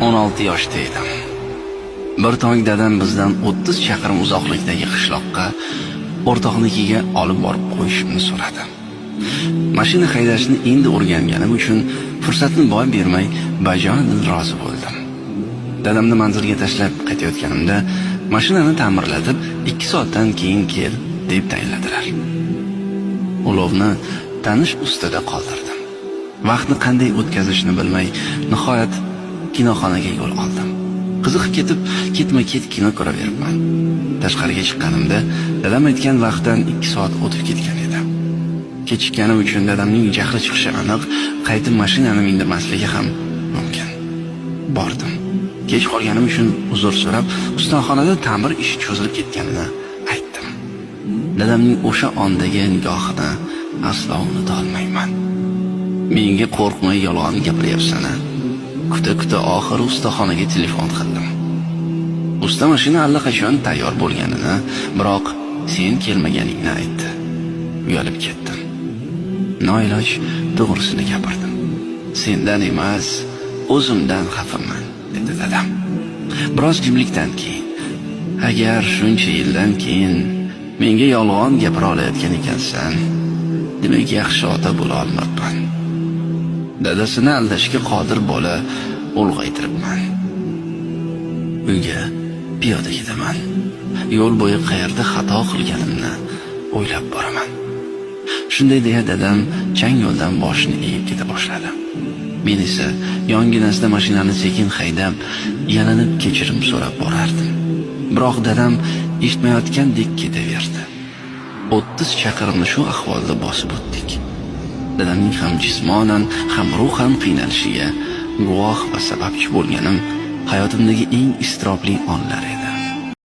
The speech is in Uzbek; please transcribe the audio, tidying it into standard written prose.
16 yoshda edim. Bir tong dadam bizdan 30 chaqirim uzoqlikdagi qishloqqa o'rtoqnikiga olib borib qo'yishimni so'radi. Mashina haydashni endi o'rganganim uchun fursatni boy bermay bajonidil rozi bo'ldim. Dadamni manzilga tashlab qaytayotganimda mashinani ta'mirlatib 2 soatdan keyin kel deb tayinladilar. Ulovni tanish ustida qoldirdim. Vaqtni qanday o'tkazishni bilmay nihoyat kinoxonaga yo'l oldim. Qiziqib ketib, ketma-ket kino ko'raveribman. Tashqariga chiqqanimda dadam aytgan vaqtdan 2 soat o'tib ketgan edi. Kechikkanim uchun dadamning jahli chiqishi aniq, qaytib mashinani mindirmasligi ham mumkin. Bordim. Kech qolganim uchun uzr so'rab, ustaxonada ta'mir ishi cho'zilib ketganini aytdim. Dadamning o'sha ondagi nigohini aslo unuta olmayman. Menga qo'rqmay yolg'on gapiryapsan-a? Kuta oxiri ustaxonaga telefon qildim. Usta mashina allaqachon tayyor bo'lganini, biroq sen kelmaganingni aytdi. Uyalib ketdim. Noiloj to'g'risini gapirdim. Sendan emas, o'zimdan xafaman, dedi dadam. Biroz jimlikdan keyin, agar shuncha yildan keyin menga yolg'on gapira olayotgan ekansan, demak yaxshi ota bo'la olmabman. Dadasini aldashga qodir bola ulg'aytiribman. Uyga piyoda ketaman. Yo'l bo'yi qayerda xato qilganimni o'ylab boraman. Shunday deya dadam chang yo'ldan boshini egib keta boshladi. Men esa yonginasida mashinani sekin haydab, yalinib kechirim so'rab borardim. Biroq dadam eshitmayotgandek ketaverdi. 30 chaqirimni shu ahvolda bosib o'tdik. Dadamning ham jismonan, ham ruhan qiynalishiga guvoh va sababchi bo'lganim hayotimdagi eng iztirobli onlar edi.